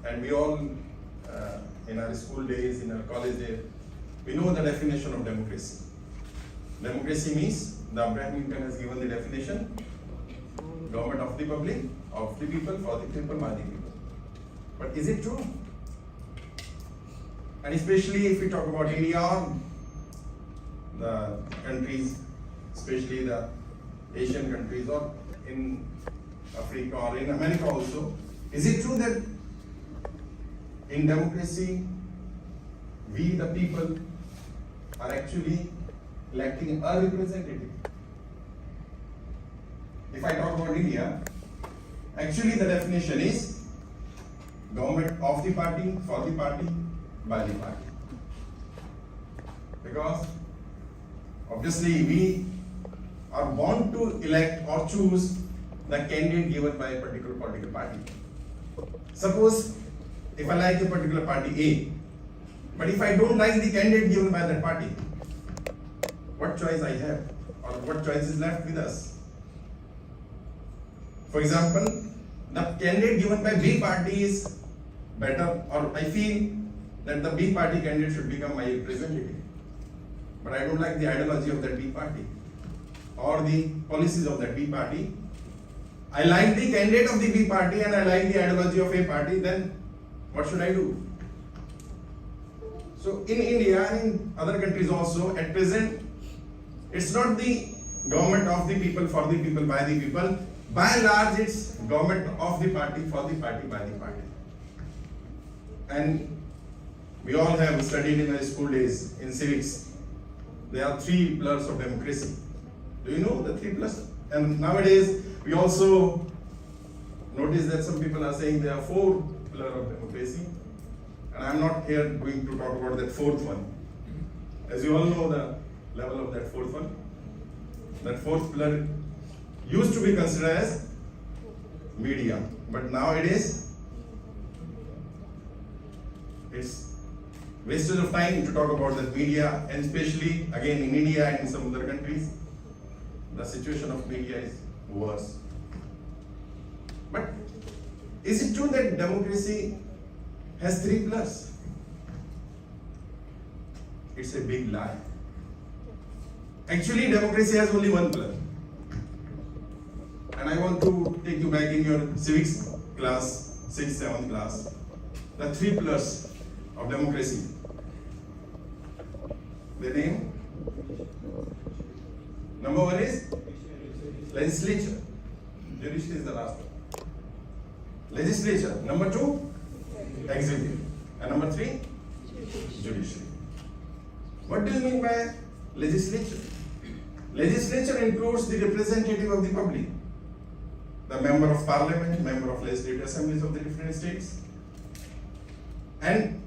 and we all, in our school days, in our college days, we know the definition of democracy. Democracy means, the Abraham Lincoln has given the definition, government of the public, of the people, for the people, by the people. But is it true? And especially if we talk about India, the countries, especially the Asian countries, or in Africa or in America also, is it true that in democracy, we the people are actually electing a representative? If I talk about India, actually the definition is government of the party, for the party, by the party. Because obviously we are bound to elect or choose the candidate given by a particular political party. Suppose if I like a particular party A, but if I don't like the candidate given by that party, what choice I have, or what choice is left with us? For example, the candidate given by B party is better, or I feel that the B party candidate should become my representative, but I don't like the ideology of that B party or the policies of that B party. I like the candidate of the B party and I like the ideology of A party, then what should I do? So in India and in other countries also, at present, it's not the government of the people, for the people, by the people. By and large, it's government of the party, for the party, by the party. And we all have studied in our school days in civics. There are 3 pillars of democracy. Do you know the 3 pillars? And nowadays, we also notice that some people are saying there are 4 pillars of democracy. And I'm not here going to talk about that 4th one. As you all know the level of that 4th one. That 4th pillar used to be considered as media, but nowadays it's wastage of time to talk about that media, and especially again in India and in some other countries, the situation of media is worse. But is it true that democracy has 3 pillars? It's a big lie. Actually, democracy has only 1 pillar. And I want to take you back in your civics class, 6th, 7th class, the 3 pillars of democracy. The name? Number 1 is legislature. Judiciary is the last one. Legislature. Number 2, executive. And number 3, judiciary. What do you mean by legislature? Legislature includes the representative of the public, the member of parliament, member of legislative assemblies of the different states. And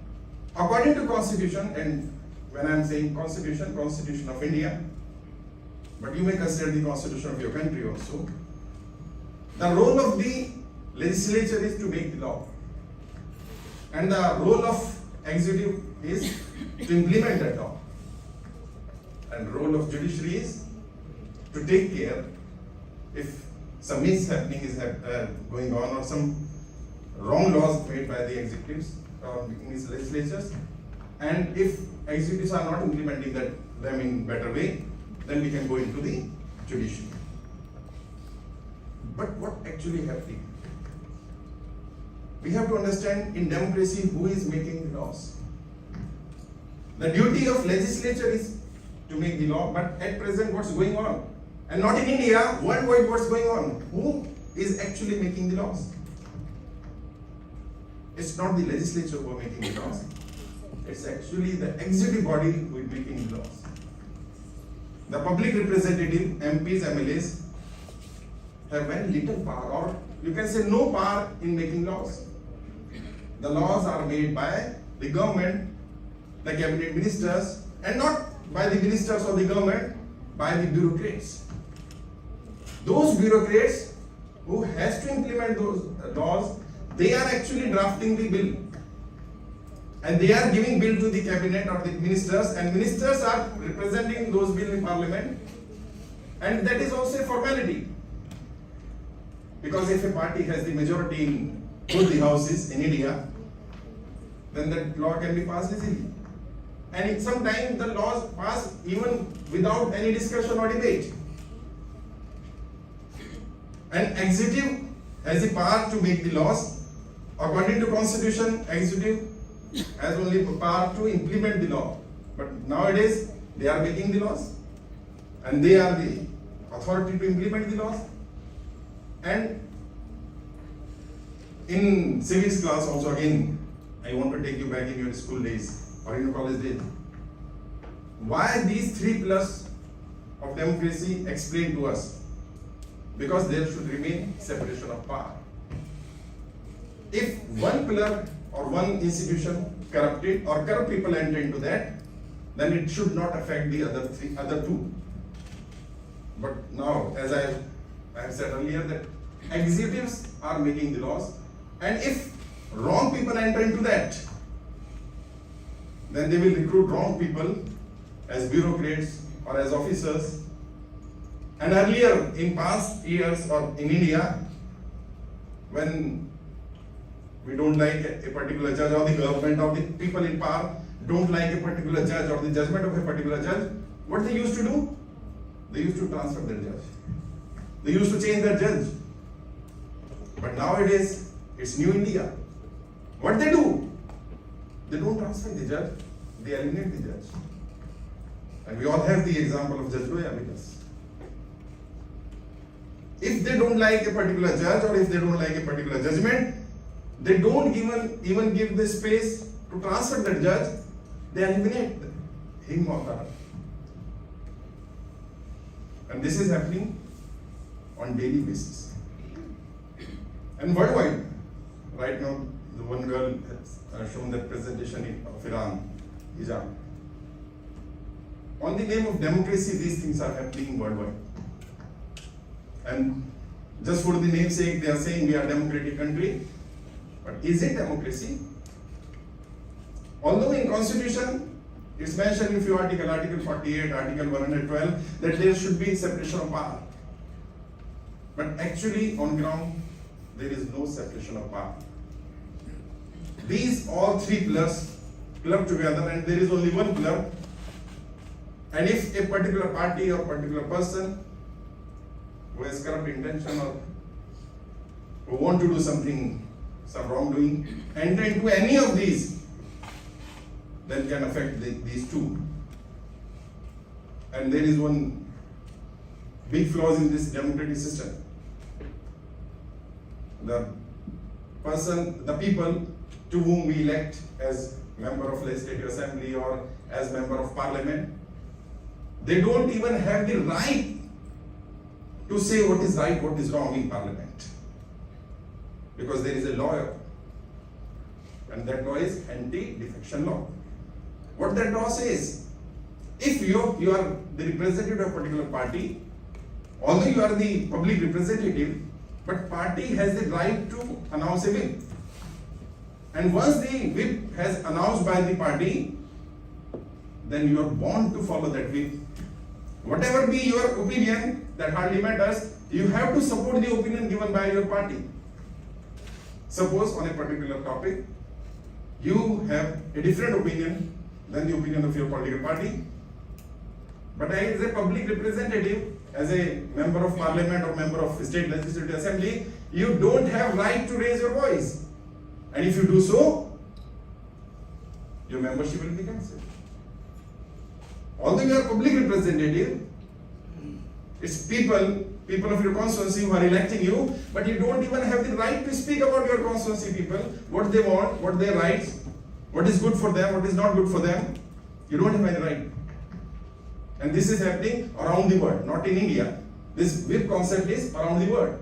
according to constitution, and when I am saying constitution, constitution of India, but you may consider the constitution of your country also, the role of the legislature is to make the law. And the role of executive is to implement that law. And role of judiciary is to take care if some mishappening is going on, or some wrong laws made by the executives or these legislatures, and if executives are not implementing them in better way, then we can go into the judiciary. But what actually happening? We have to understand in democracy who is making the laws. The duty of legislature is to make the law, but at present what's going on? And not in India, worldwide what's going on? Who is actually making the laws? It's not the legislature who are making the laws. It's actually the executive body who is making the laws. The public representative, MPs, MLAs, have very little power, or you can say no power in making laws. The laws are made by the government, the cabinet ministers, and not by the ministers of the government, by the bureaucrats. Those bureaucrats who has to implement those laws, they are actually drafting the bill. And they are giving bill to the cabinet or the ministers, and ministers are representing those bills in parliament. And that is also a formality. Because if a party has the majority in both the houses in India, then that law can be passed easily. And sometimes the laws pass even without any discussion or debate. And executive has the power to make the laws. According to Constitution, executive has only power to implement the law. But nowadays, they are making the laws. And they are the authority to implement the laws. And in civics class also again, I want to take you back in your school days or in your college days. Why these 3 pillars of democracy explained to us? Because there should remain separation of power. If one pillar or one institution corrupted or corrupt people enter into that, then it should not affect the other two. But now, as I have said earlier, that executives are making the laws, and if wrong people enter into that, then they will recruit wrong people as bureaucrats or as officers. And earlier, in past years or in India, when we don't like a particular judge or the government or the people in power don't like a particular judge or the judgment of a particular judge, what they used to do? They used to transfer their judge. They used to change their judge. But nowadays, it's new India. What they do? They don't transfer the judge, they eliminate the judge. And we all have the example of Judge Loya with us. If they don't like a particular judge or if they don't like a particular judgment, they don't even give the space to transfer that judge, they eliminate him or her. And this is happening on daily basis. And worldwide, right now, the one girl has shown that presentation of Iran, hijab. On the name of democracy, these things are happening worldwide. And just for the namesake, they are saying we are a democratic country. But is it democracy? Although in Constitution, it's mentioned in few articles, Article 48, Article 112, that there should be separation of power. But actually, on ground, there is no separation of power. These all 3 pillars club together, and there is only one pillar. And if a particular party or particular person who has corrupt intention or who want to do something, some wrongdoing, enter into any of these, then can affect these 2. And there is one big flaw in this democratic system. The people to whom we elect as member of legislative assembly or as member of parliament, they don't even have the right to say what is right, what is wrong in parliament. Because there is a law, and that law is anti-defection law. What that law says, if you are the representative of a particular party, although you are the public representative, but party has the right to announce a whip. And once the whip has announced by the party, then you are bound to follow that whip. Whatever be your opinion, that hardly matters, you have to support the opinion given by your party. Suppose on a particular topic, you have a different opinion than the opinion of your political party. But as a public representative, as a member of parliament or member of state legislative assembly, you don't have right to raise your voice. And if you do so, your membership will be cancelled. Although you are public representative, it's people of your constituency who are electing you, but you don't even have the right to speak about your constituency people, what they want, what their rights, what is good for them, what is not good for them. You don't have any right. And this is happening around the world, not in India. This whip concept is around the world.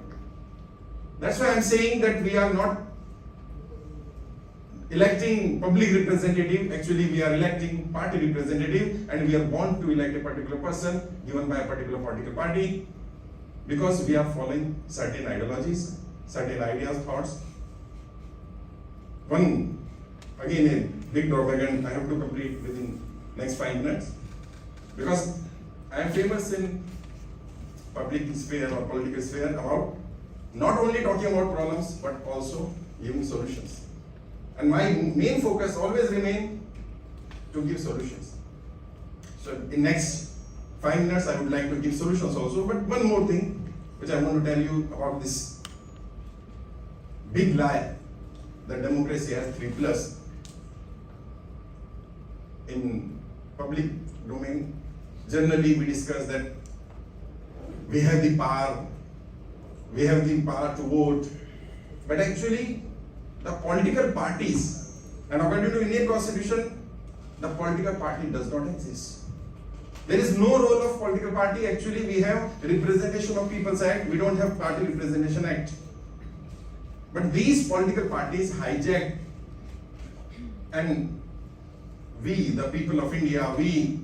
That's why I'm saying that we are not electing public representative, actually we are electing party representative, and we are bound to elect a particular person given by a particular political party because we are following certain ideologies, certain ideas, thoughts. One, again a big drawback, and I have to complete within next 5 minutes, because I am famous in public sphere or political sphere about not only talking about problems but also giving solutions. And my main focus always remain to give solutions. So in next 5 minutes I would like to give solutions also, but one more thing which I want to tell you about this big lie that democracy has 3 plus. In public domain, generally we discuss that we have the power to vote, but actually the political parties, and according to Indian Constitution, the political party does not exist. There is no role of political party. Actually, we have Representation of People's Act. We don't have Party Representation Act. But these political parties hijack, and we, the people of India, we,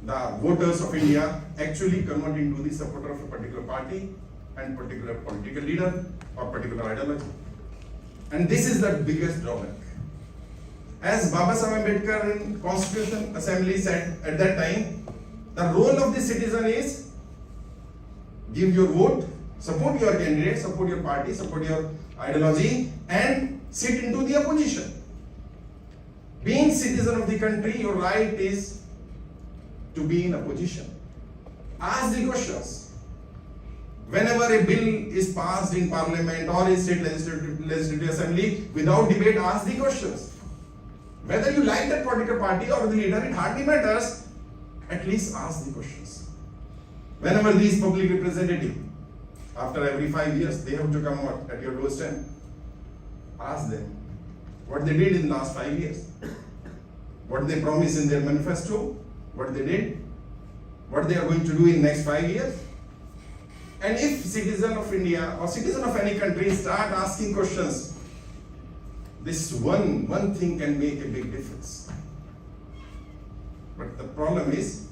the voters of India, actually convert into the supporter of a particular party and particular political leader or particular ideology. And this is the biggest drawback. As Baba Saheb Ambedkar in Constitution Assembly said at that time, the role of the citizen is give your vote, support your candidate, support your party, support your ideology, and sit into the opposition. Being citizen of the country, your right is to be in opposition. Ask the questions. Whenever a bill is passed in parliament or in state legislative assembly, without debate, ask the questions. Whether you like that political party or the leader, it hardly matters. At least ask the questions. Whenever these public representatives, after every 5 years, they have to come out at your doorstep, ask them what they did in the last 5 years, what they promised in their manifesto, what they did, what they are going to do in next 5 years. And if citizen of India or citizen of any country start asking questions, this one thing can make a big difference. But the problem is,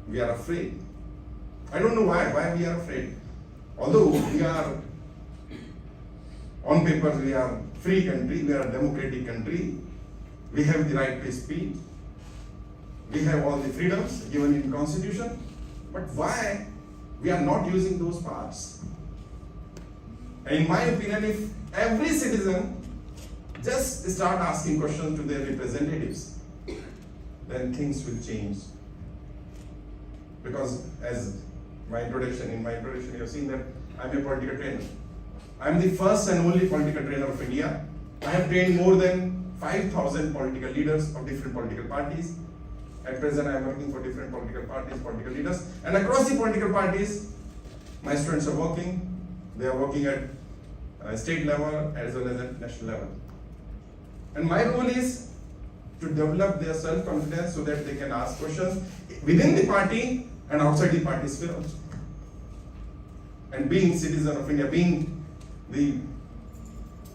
we are afraid. I don't know why we are afraid. Although we are, on paper, we are free country, we are a democratic country, we have the right to speak, we have all the freedoms given in Constitution, but why we are not using those powers? And in my opinion, if every citizen just start asking questions to their representatives, then things will change. Because as in my introduction, you have seen that I am a political trainer. I am the first and only political trainer of India. I have trained more than 5,000 political leaders of different political parties. At present, I am working for different political parties, political leaders. And across the political parties, my students are working. They are working at state level as well as at national level. And my role is to develop their self-confidence so that they can ask questions within the party and outside the party sphere also. And being citizen of India, being the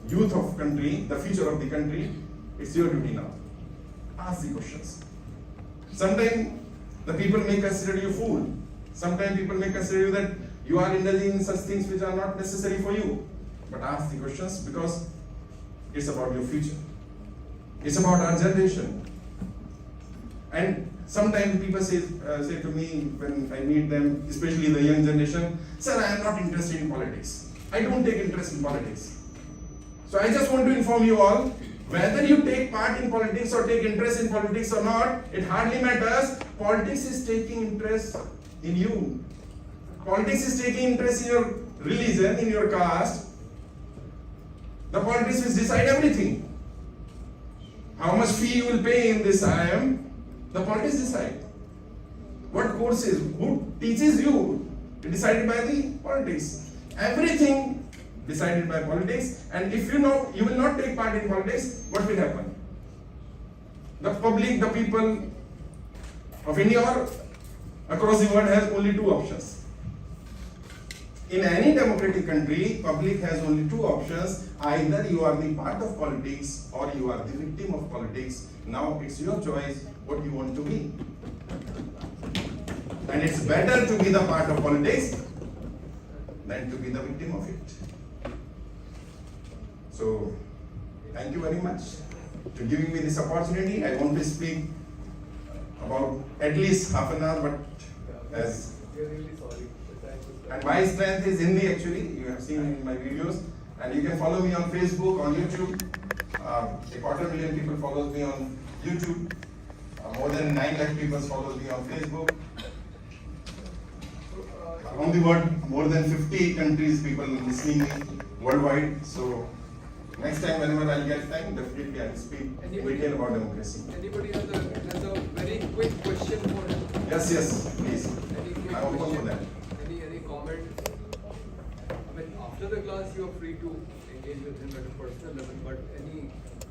youth of country, the future of the country, it's your duty now. Ask the questions. Sometimes the people may consider you a fool. Sometimes people may consider you that you are indulging in such things which are not necessary for you. But ask the questions because it's about your future. It's about our generation. And sometimes people say to me when I meet them, especially the young generation, "Sir, I am not interested in politics. I don't take interest in politics." So I just want to inform you all, whether you take part in politics or take interest in politics or not, it hardly matters. Politics is taking interest in you. Politics is taking interest in your religion, in your caste. The politics will decide everything. How much fee you will pay in this IIM, the politics decide. What courses, who teaches you, decided by the politics. Everything decided by politics. And if you know you will not take part in politics, what will happen? The public, the people of India or across the world has only 2 options. In any democratic country, public has only 2 options. Either you are the part of politics or you are the victim of politics. Now it's your choice what you want to be. And it's better to be the part of politics than to be the victim of it. So, thank you very much for giving me this opportunity. I want to speak about at least half an hour, but as and my strength is Hindi actually. You have seen in my videos, and you can follow me on Facebook, on YouTube. A 250,000 people follows me on YouTube. More than 9 lakh people follows me on Facebook. Around the world, more than 50 countries people listening me worldwide. So next time, whenever I'll get time, definitely I'll speak in detail about democracy. Anybody has a very quick question for him? Yes, please. Any quick I'm open for question? that. Any comment? I mean, after the class, you are free to engage with him at a personal level. But any